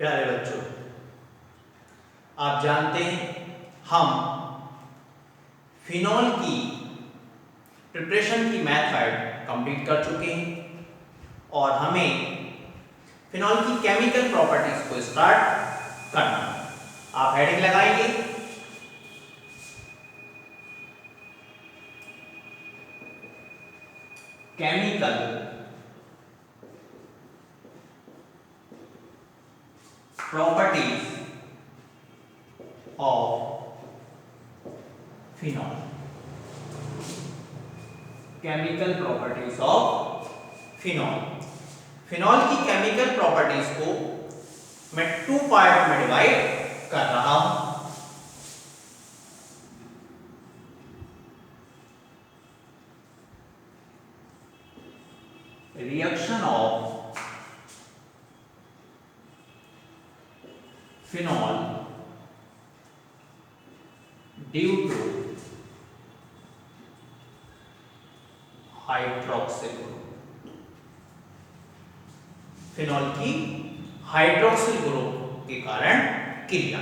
प्यारे बच्चों, आप जानते हैं हम फिनॉल की प्रिपरेशन की मेथड कंप्लीट कर चुके हैं और हमें फिनॉल की केमिकल प्रॉपर्टीज को स्टार्ट करना। आप हेडिंग लगाएंगे chemical properties of phenol. Chemical properties of phenol. Phenol की केमिकल प्रॉपर्टीज को मैं 2 पार्ट में डिवाइड कर रहा हूं। Reaction of phenol due to hydroxyl group. Phenol की हाइड्रोक्सिल ग्रुप के कारण क्रिया।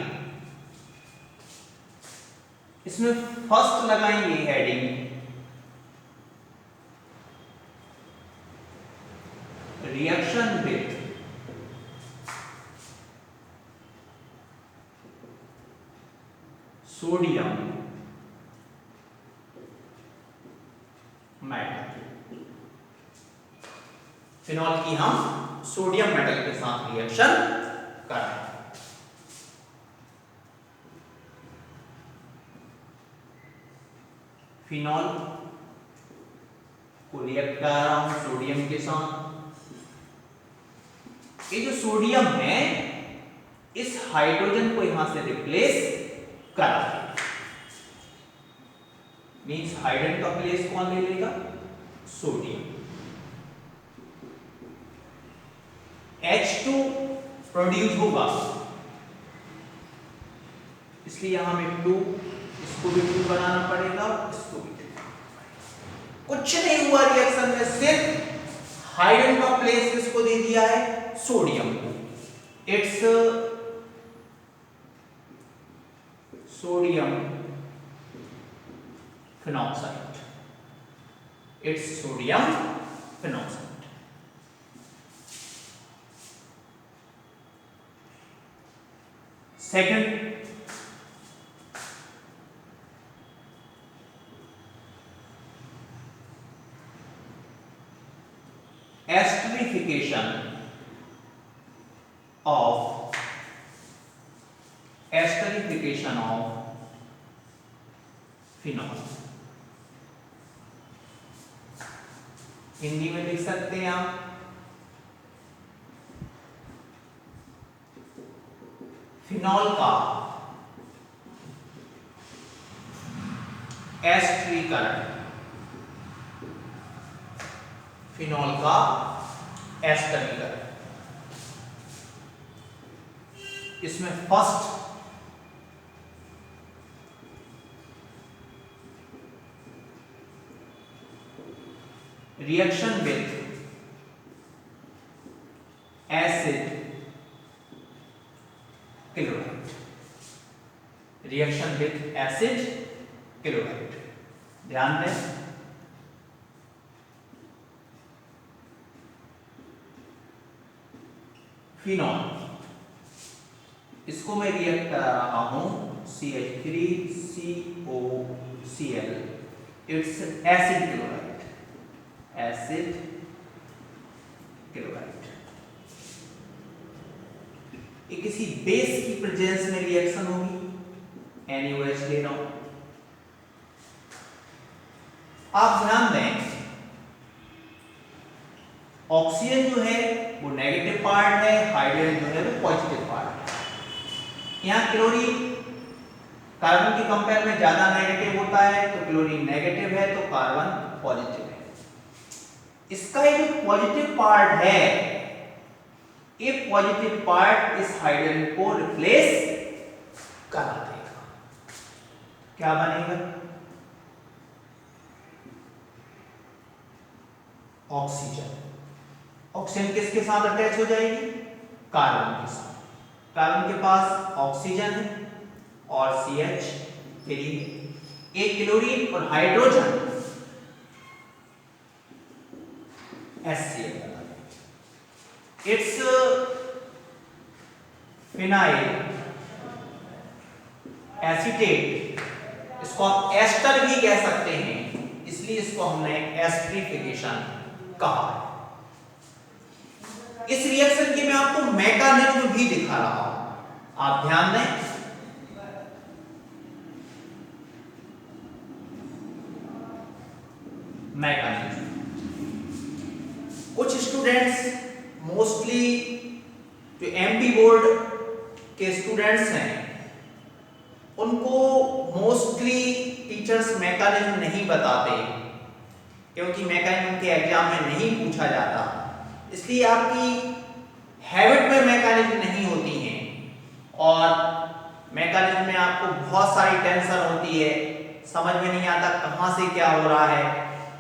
इसमें फर्स्ट लगाएंगे heading reaction with sodium metal. Phenol की हम सोडियम मेटल के साथ रिएक्शन कर रहे हैं। फिनॉल को रिएक्ट कर रहा हूं सोडियम के साथ। ये जो सोडियम है इस हाइड्रोजन को यहां से रिप्लेस करा देगा। मींस हाइड्रोजन का प्लेस कौन ले लेगा? सोडियम। H2 प्रोड्यूस होगा, इसलिए यहां में 2, इसको भी 2 बनाना पड़ेगा, इसको भी 2। कुछ नहीं हुआ रिएक्शन में, सिर्फ हाइड्रोजन का प्लेस किसको दे दिया है? सोडियम को। It's sodium phenoxide. It's sodium phenoxide. Second, esterification of phenol. Hindi में लिख सकते हैं आप फिनॉल का एस्टरीकरण। फिनॉल का एस्टरीकरण। इसमें first reaction with acid chloride. Reaction with acid chloride. ध्यान दें, फिनॉल, इसको मैं रिएक्ट करा रहा हूं CH3COCl। It's acid chloride. Acid chloride. ये किसी बेस की प्रेजेंस में रिएक्शन होगी। NaOH ले रहा हूं। आप ध्यान दें, ऑक्सीजन जो है वो नेगेटिव पार्ट है, हाइड्रोजन जो है वो पॉजिटिव पार्ट है। यहां क्लोरीन कार्बन के कंपेयर में ज्यादा नेगेटिव होता है, तो क्लोरीन नेगेटिव है तो कार्बन पॉजिटिव है। इसका ये जो पॉजिटिव पार्ट है, ये पॉजिटिव पार्ट इस हाइड्रोजन को रिप्लेस करा देगा। क्या बनेगा? ऑक्सीजन। ऑक्सीजन किसके साथ अटैच हो जाएगी? कार्बन के साथ। कार्बन के पास ऑक्सीजन है और CH3 है। एक क्लोरीन और हाइड्रोजन HCl बना दें। इट्स फिनाइल एसीटेट, इसको आप एस्टर भी कह सकते हैं, इसलिए इसको हमने एस्टरिफिकेशन कहा है। इस रिएक्शन की मैं आपको मैकेनिज्म भी दिखा रहा हूं, आप ध्यान दें। मैकेनिज्म, कुछ स्टूडेंट्स, मोस्टली जो एमपी बोर्ड के स्टूडेंट्स हैं, उनको मोस्टली टीचर्स मैकेनिज्म नहीं बताते, क्योंकि मैकेनिज्म के एग्जाम में नहीं पूछा जाता, इसलिए आपकी हैबिट में मैकेनिज्म नहीं होती हैं और मैकेनिज्म में आपको बहुत सारी टेंशन होती है, समझ में नहीं आता कहां से क्या हो रहा है।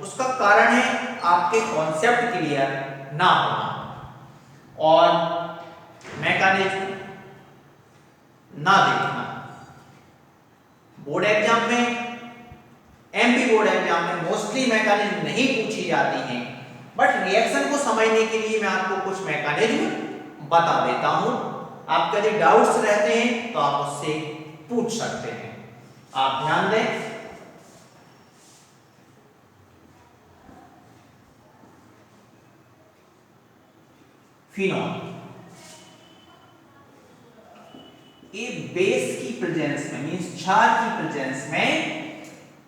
उसका कारण है आपके कॉन्सेप्ट क्लियर ना होना और मैकेनिज्म ना देखना। बोर्ड एग्जाम में, एमपी बोर्ड एग्जाम में मोस्टली मैकेनिज्म नहीं पूछी जाती हैं, बट रिएक्शन को समझने के लिए मैं आपको कुछ मैकेनिज्म बता देता हूं। आपके यदि डाउट्स रहते हैं तो आप उससे पूछ सकते हैं। आप ध्यान दें, फिनॉल, ये बेस की प्रेजेंस में, मींस क्षार की प्रेजेंस में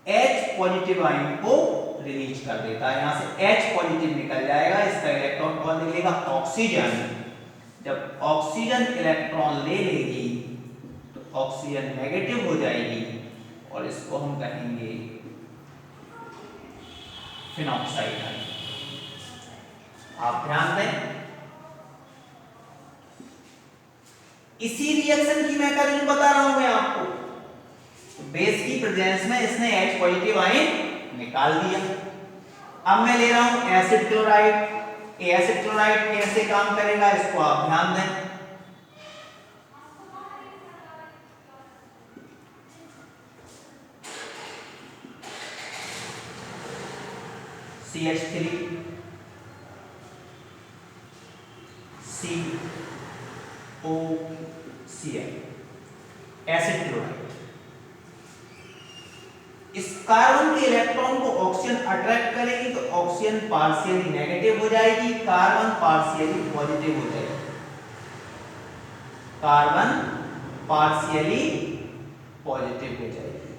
H पॉजिटिव आयन को रिलीज कर देता है। यहां से H पॉजिटिव निकल जाएगा, इसका इलेक्ट्रॉन कौन ले लेगा? ऑक्सीजन। जब ऑक्सीजन इलेक्ट्रॉन ले लेगी तो ऑक्सीजन नेगेटिव हो जाएगी और इसको हम कहेंगे फिनॉक्साइड आयन। आप ध्यान दें, इसी रिएक्शन की मैकेनिज्म बता रहा हूं मैं आपको। तो बेस की प्रेजेंस में इसने H पॉजिटिव आयन निकाल दिया। अब मैं ले रहा हूं एसिड क्लोराइड। एसिड क्लोराइड कैसे काम करेगा इसको आप ध्यान दें। CH3 COCl, acid chloride. इस कार्बन के इलेक्ट्रॉन को ऑक्सीजन अट्रैक्ट करेगी तो ऑक्सीजन पार्शियली नेगेटिव हो जाएगी, कार्बन पार्शियली पॉजिटिव हो जाएगी। कार्बन पार्शियली पॉजिटिव हो जाएगी।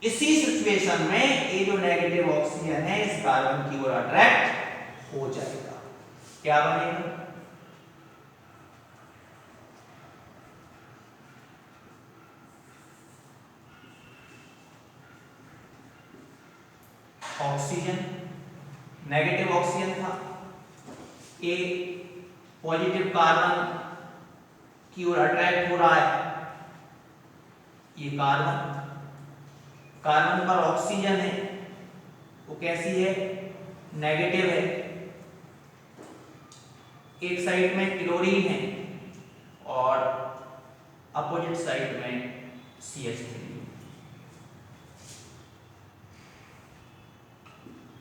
इसी सिचुएशन में ये जो नेगेटिव ऑक्सीजन है इस कार्बन की ओर अट्रैक्ट हो जाएगा। क्या बनेगा? ऑक्सीजन, नेगेटिव ऑक्सीजन था, ए पॉजिटिव कार्बन की ओर अट्रैक्ट हो रहा है। ये कार्बन, कार्बन पर ऑक्सीजन है, वो कैसी है? नेगेटिव है। एक साइड में क्लोरीन है और अपोजिट साइड में CH3।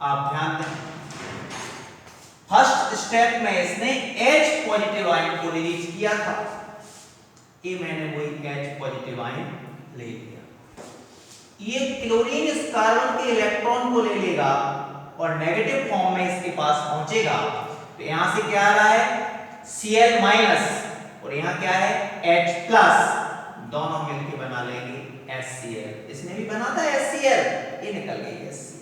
आप ध्यान दें, फर्स्ट स्टेप में इसने H पॉजिटिव आयन को रिलीज किया था, ये मैंने वही H पॉजिटिव आयन ले लिया। ये क्लोरीन इस कार्बन के इलेक्ट्रॉन को ले लेगा और नेगेटिव फॉर्म में इसके पास पहुंचेगा तो यहां से क्या आ रहा है? Cl माइनस और यहां क्या है? H प्लस, दोनों मिलकर बना लेंगे HCl। इसने भी बना था HCl, ये निकल गई HCl।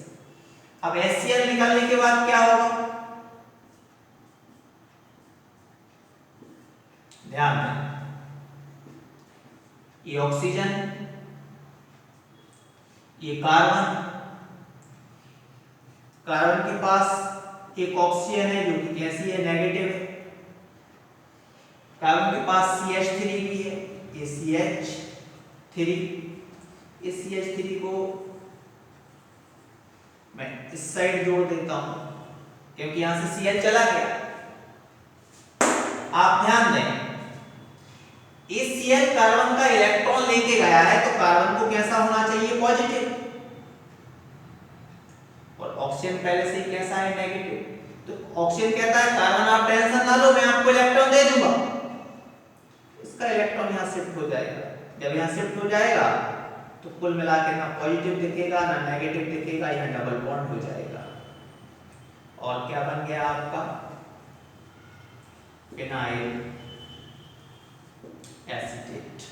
अब HCl निकालने के बाद क्या होगा? ध्यान दें, ये ऑक्सीजन, ये कार्बन, कार्बन के पास एक ऑक्सीजन है जो कि कैसी है? नेगेटिव है। कार्बन के पास CH3 भी है, ये CH3। इस CH3 को मैं इस साइड जोड़ देता हूं क्योंकि यहां से Cl चला गया। आप ध्यान दें, ACl कार्बन का इलेक्ट्रॉन लेके गया है तो कार्बन को कैसा होना चाहिए, पॉजिटिव, और ऑक्सीजन पहले से ही कैसा है, नेगेटिव। तो ऑक्सीजन कहता है कार्बन आप टेंशन ना लो, मैं आपको इलेक्ट्रॉन दे दूंगा। इसका इलेक्ट्रॉन यहां शिफ्ट हो जाएगा। जब यहां शिफ्ट हो जाएगा तो कुल मिला के ना पॉजिटिव दिखेगा ना नेगेटिव दिखेगा, यह डबल बॉन्ड हो जाएगा। और क्या बन गया आपका, फिनाइल एसीटेट।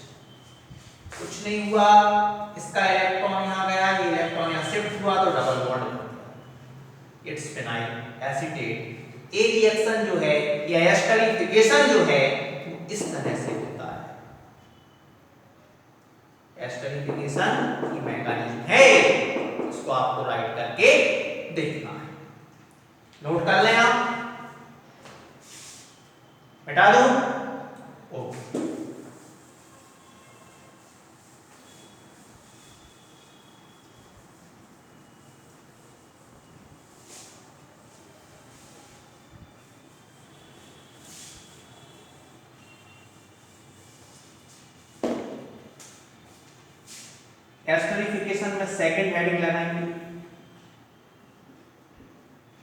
कुछ नहीं हुआ, इसका इलेक्ट्रॉन यहां गया, ये इलेक्ट्रॉन यहां शिफ्ट हुआ तो डबल बॉन्ड बन गया। It's phenyl acetate. ये रिएक्शन जो है या एस्टरिफिकेशन जो है वो इस तरह से होता है। एस्टरिफिकेशन की मैकेनिज्म है, इसको आपको राइट करके देखना है। नोट कर लें आप, मिटा दूं, ओके। एस्टरिफिकेशन में सेकंड हेडिंग लगाएंगे,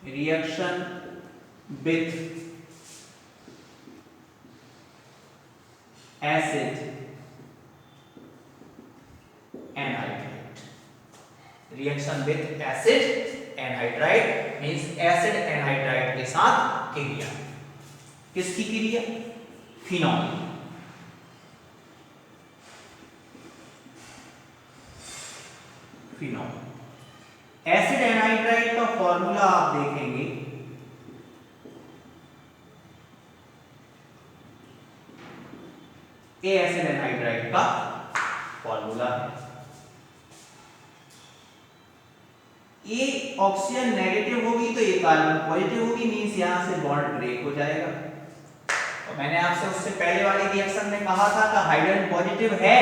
reaction with acid anhydride. Reaction with acid anhydride means acid anhydride के साथ क्रिया। किसकी क्रिया, फिनॉल। फिनॉल एसिड एनहाइड्राइड का फॉर्मूला आप देखेंगे, ए एसिड एनहाइड्राइड का फॉर्मूला है। ये ऑक्सीजन नेगेटिव होगी तो ये कार्बन पॉजिटिव होगी, मींस यहां से बॉन्ड ब्रेक हो जाएगा। और मैंने आपसे उससे पहले वाली रिएक्शन में कहा था कि हाइड्रोजन पॉजिटिव है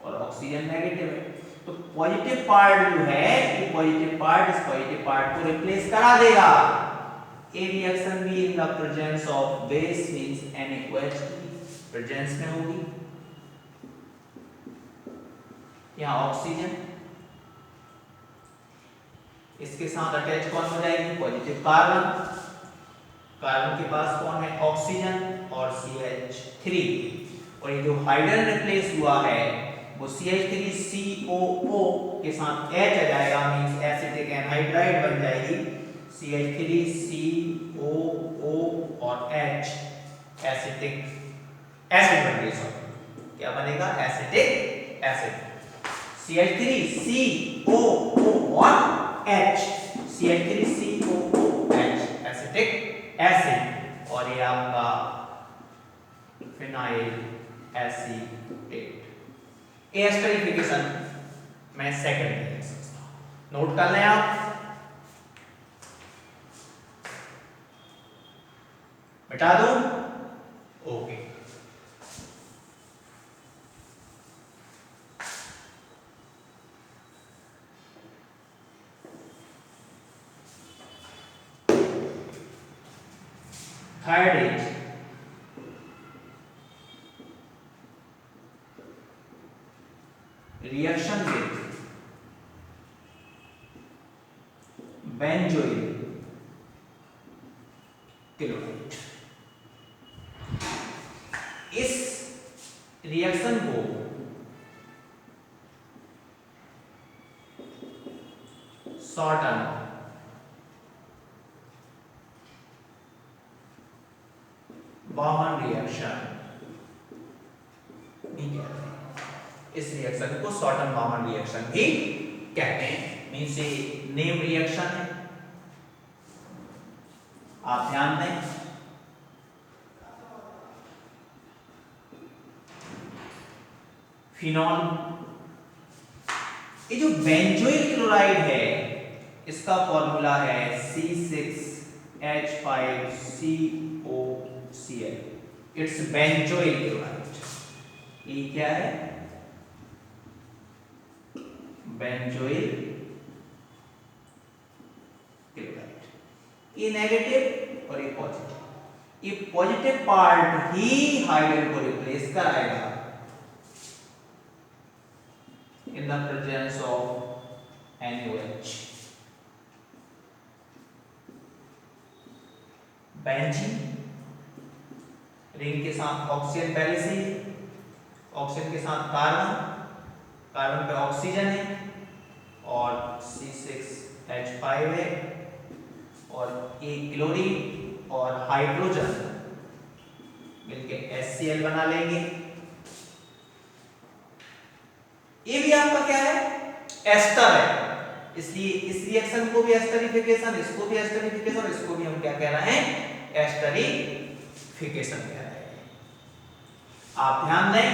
और ऑक्सीजन नेगेटिव है, तो पॉजिटिव पार्ट जो है, ये पॉजिटिव पार्ट इस पॉजिटिव पार्ट को रिप्लेस करा देगा। ए रिएक्शन भी in the presence of base means NaOH presence में होगी। यहां ऑक्सीजन, इसके साथ अटैच कौन हो जाएगी, पॉजिटिव कार्बन। कार्बन के पास कौन है, ऑक्सीजन और CH3, और ये जो हाइड्रोजन रिप्लेस हुआ है वो CH3COO के साथ H आ जाएगा, मींस एसिटिक एनहाइड्राइड बन जाएगी। CH3COO और H एसिटिक एसिड बन गई। सब क्या बनेगा, एसिटिक एसिड। CH3COO और H, CH3COOH एसिटिक एसिड, और ये आपका फिनाइल एसीटेट। एस्टरिफिकेशन में सेकंड रिएक्शन नोट कर लें आप, मिटा दो, okay. Third is reaction with benzoyl chloride. इस रिएक्शन को शॉर्टन बाउमन रिएक्शन भी कहते हैं। इस रिएक्शन को शॉर्टन बाउमन रिएक्शन भी कहते हैं, मींस ये नेम रिएक्शन है। आप ध्यान दें, फिनॉल, ये जो बेंजोइल क्लोराइड है इसका फॉर्मूला है C6H5COCl। It's benzoyl chloride. ये क्या है, बेंजोइल क्लोराइड। ये नेगेटिव और ये पॉजिटिव। ये पॉजिटिव पार्ट ही हाइड्रोजन को रिप्लेस कराएगा in the presence of NaOH। Benzene ring के साथ ऑक्सीजन पहले से, ऑक्सीजन के साथ कार्बन, कार्बन पे ऑक्सीजन है और C6H5 है और एक क्लोरीन और हाइड्रोजन मिलके HCl बना लेंगे। ये भी आपका क्या है, एस्टर है, इसलिए इस रिएक्शन को भी एस्टरिफिकेशन, इसको भी एस्टरिफिकेशन, इसको भी हम क्या कह रहे हैं, एस्टरिफिकेशन कह रहे हैं। आप ध्यान दें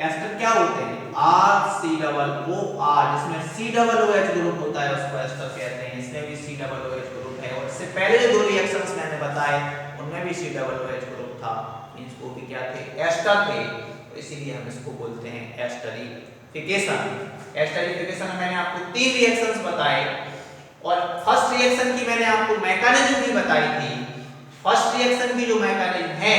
एस्टर क्या होते हैं, RCOOR, जिसमें COOH ग्रुप होता है उसको एस्टर कहते हैं, इसमें भी COOH ग्रुप है और इससे पहले जो दो रिएक्शंस मैंने बताए उनमें भी COOH ग्रुप था, इनको भी क्या थे, एस्टर थे, तो इसीलिए हम इसको बोलते हैं एस्टरिफिकेशन। एस्टरिफिकेशन में मैंने आपको 3 रिएक्शंस बताए और फर्स्ट रिएक्शन की मैंने आपको मैकेनिज्म भी बताई थी। फर्स्ट रिएक्शन की जो मैकेनिज्म है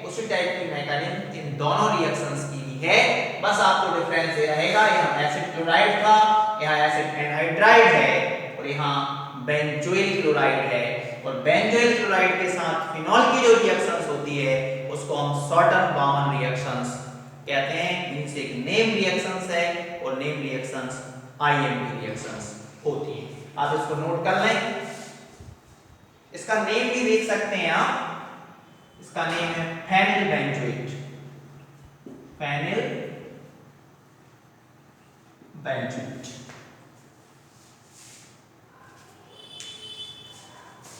उसी टाइप की मैकेनिज्म इन दोनों रिएक्शंस की भी है, बस आपको डिफरेंस ये रहेगा, यहाँ एसिड क्लोराइड था, यहाँ एसिड एनहाइड्राइड है और यहाँ बेंजोइल क्लोराइड है और बेंजोइल क्लोराइड के साथ फिनॉल की जो रिएक्शंस होती है उसको हम शॉर्टन-बाउमन रिएक्शंस कहते हैं। इनसे एक नेम रिएक्शंस है और नेम रिएक्शंस IMP रिएक्शंस होती हैं। आप इसको नोट कर लें, इसका नेम भी देख सकते हैं आप, इसका नेम है फेनिल बेंजोएट, फेनिल बेंजोएट।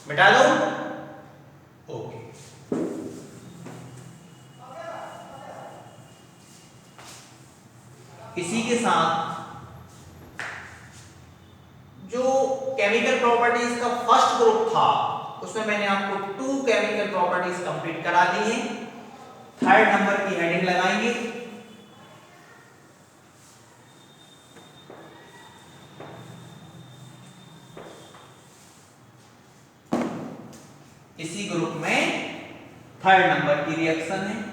मिटा दो, ओके। इसी के साथ जो केमिकल प्रॉपर्टीज का फर्स्ट ग्रुप था उसमें मैंने आपको 2 केमिकल प्रॉपर्टीज कंप्लीट करा दी है। थर्ड नंबर की हेडिंग लगाएंगे, इसी ग्रुप में थर्ड नंबर की रिएक्शन है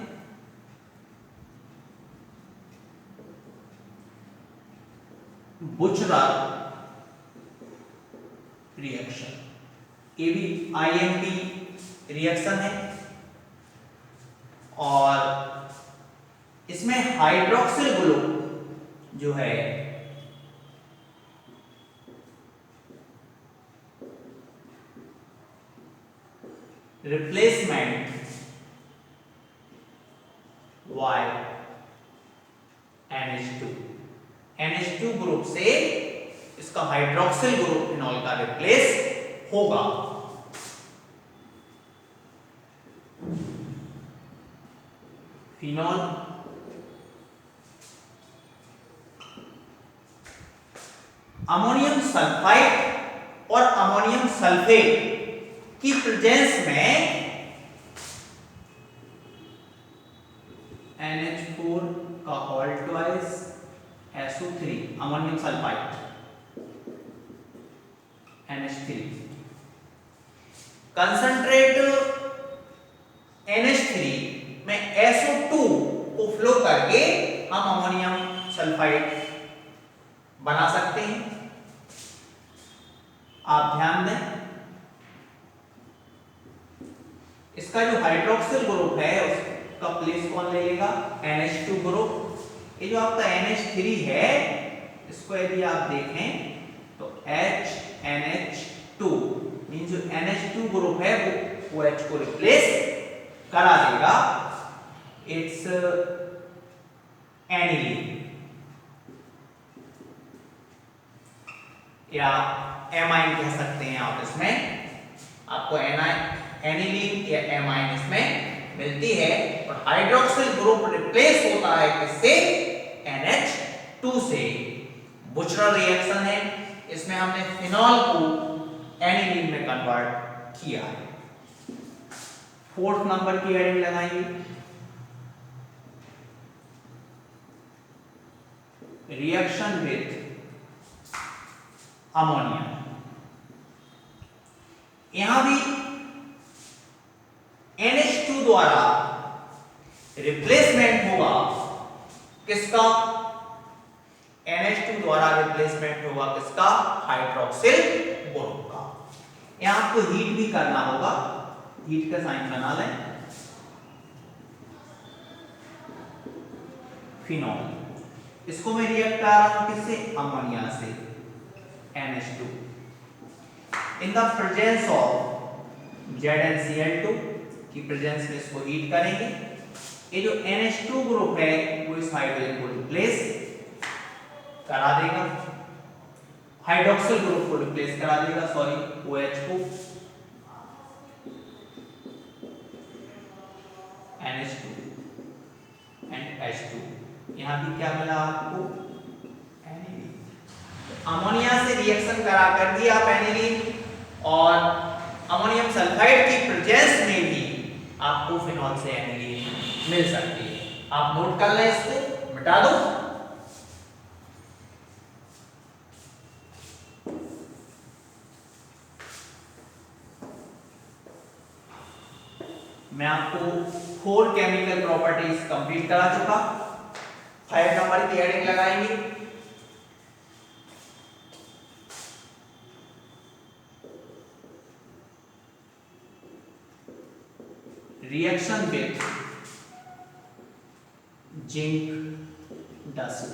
बुचरर रिएक्शन, ये भी IMP रिएक्शन है और इसमें हाइड्रोक्सिल ग्रुप जो है रिप्लेसमेंट Y NH2 ग्रुप से इसका हाइड्रोक्सिल ग्रुप फिनॉल का रिप्लेस होगा। फिनॉल अमोनियम सल्फाइड और अमोनियम सल्फेट की प्रेजेंस में NH4 का ऑल्टवाइज SO3 ammonium sulphide NH3 concentrate NH3 में SO2 को फ्लो करके हम अमोनियम सल्फाइड बना सकते हैं। आप ध्यान दें, इसका जो हाइड्रोक्सिल ग्रुप है उसका प्लेस कौन ले लेगा, NH2 ग्रुप। ये जो आपका NH3 है इसको यदि आप देखें तो HNH2 मींस जो NH2 ग्रुप है वो OH को रिप्लेस करा देगा, इट्स एनिलीन या एमाइन कह सकते हैं आप। इसमें आपको एनिलीन या एमाइन इसमें मिलती है और हाइड्रोक्सिल ग्रुप रिप्लेस होता है किससे, NH2 से। बुचरर रिएक्शन है, इसमें हमने फिनॉल को एनिलीन में कन्वर्ट किया है। फोर्थ नंबर की हेडिंग लगाएंगे, रिएक्शन विथ अमोनिया। यहां भी NH2 द्वारा रिप्लेसमेंट होगा किसका? NH2 द्वारा रिप्लेसमेंट होगा किसका? हाइड्रोक्सिल ग्रुप का। यहां आपको हीट भी करना होगा, हीट का साइन बना लें। फिनॉल, इसको मैं रिएक्ट कर रहा हूं किससे? अमोनिया से, NH2। In the presence of ZnCl2 की प्रेजेंस में इसको हीट करेंगे। ये जो NH2 ग्रुप है वो इस हाइड्रोजन को रिप्लेस करा देगा, हाइड्रोक्सिल ग्रुप को रिप्लेस करा देगा, सॉरी OH को, NH2 एंड H2। यहां भी क्या मिला आपको? एनिलीन। अमोनिया से रिएक्शन करा करके आप एनिलीन और अमोनियम सल्फाइड की प्रेजेंस में भी आपको फिनॉल से एनिलीन मिल सकती है। आप नोट कर लें, इसको मिटा दो। मैं आपको 4 केमिकल प्रॉपर्टीज कंप्लीट करा चुका। 5 नंबर की हेडिंग लगाएंगे। रिएक्शन विथ जिंक डस्ट,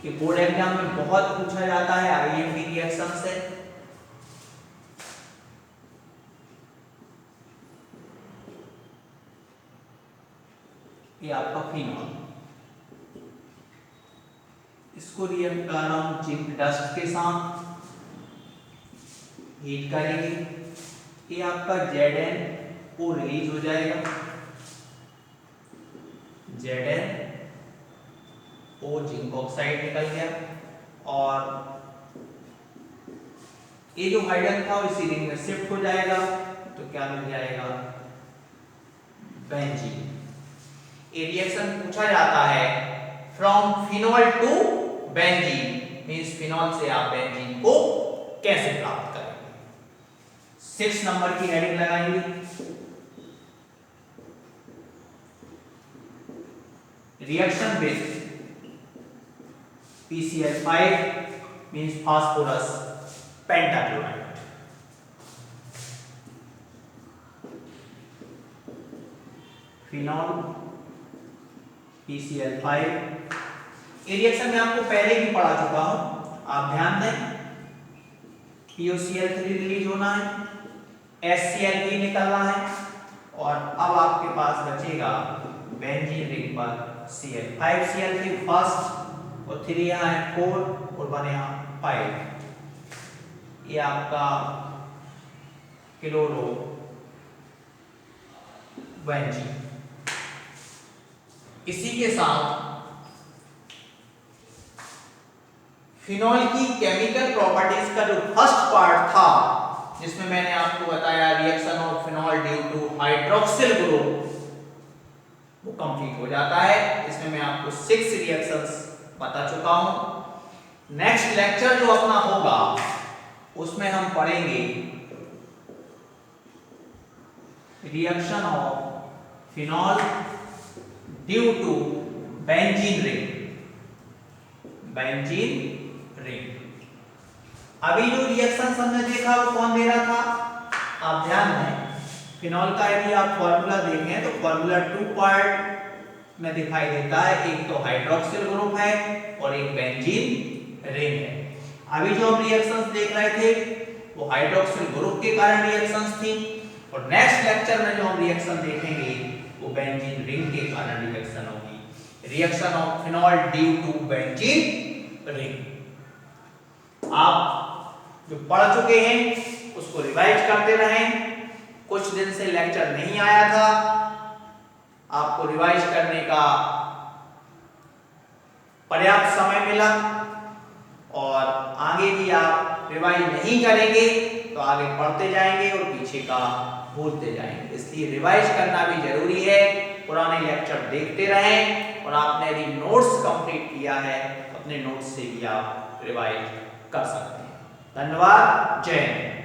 ये बोर्ड एग्जाम में बहुत पूछा जाता है IMP रिएक्शन से। ये आपका फिनॉल, इसको रिएक्ट कर रहा हूं जिंक डस्ट के साथ, हीट करेंगे। ये आपका ZnO रिलीज हो जाएगा, ZnO जिंक ऑक्साइड निकल गया, और ये जो हाइड्रोजन था इसी रिंग में शिफ्ट हो जाएगा, तो क्या मिल जाएगा? बेंजीन। ये रिएक्शन पूछा जाता है from phenol to benzene, means phenol से आप बेंजीन को कैसे प्राप्त करेंगे। 6 नंबर की हेडिंग लगाएंगे। Reaction with PCl5 means phosphorus pentachloride. Phenol PCl5, ये रिएक्शन में आपको पहले भी पढ़ा चुका हूं, आप ध्यान दें। POCl3 रिलीज होना है, HCl भी निकलना है, और अब आपके पास बचेगा बेंजीन रिंग पर Cl, 5Cl3 फर्स्ट और 3 यहाँ है 4 और 1 यहाँ 5। ये आपका क्लोरो बेंजीन। इसी के साथ फिनॉल की केमिकल प्रॉपर्टीज का जो फर्स्ट पार्ट था, जिसमें मैंने आपको बताया reaction of phenol due to hydroxyl group, वो कंप्लीट हो जाता है। इसमें मैं आपको 6 रिएक्शंस बता चुका हूं। नेक्स्ट लेक्चर जो अपना होगा उसमें हम पढ़ेंगे reaction of phenol due to benzene ring, benzene ring. अभी जो रिएक्शन हमने देखा वो कौन दे रहा था? आप ध्यान दें, फिनॉल का यदि आप फॉर्मूला देखें तो फॉर्मूला 2 पार्ट में दिखाई देता है, एक तो हाइड्रोक्सिल ग्रुप है और एक बेंजीन रिंग है। अभी जो हम रिएक्शंस देख रहे थे वो हाइड्रोक्सिल ग्रुप के कारण रिएक्शंस थी, और नेक्स्ट लेक्चर में जो हम रिएक्शन देखेंगे वो बेंजीन रिंग के कारण रिएक्शन होगी, reaction of phenol due to benzene ring. आप जो पढ़ चुके हैं उसको रिवाइज करते रहें। कुछ दिन से लेक्चर नहीं आया था, आपको रिवाइज करने का पर्याप्त समय मिला, और आगे भी आप रिवाइज नहीं करेंगे तो आगे पढ़ते जाएंगे और पीछे का भूलते जाएंगे। इसलिए रिवाइज करना भी जरूरी है। पुराने लेक्चर देखते रहें, और आपने यदि नोट्स कंप्लीट किया है अपने नोट्स से भी आप रिवाइज कर सकते हैं। धन्यवाद, जय हिंद।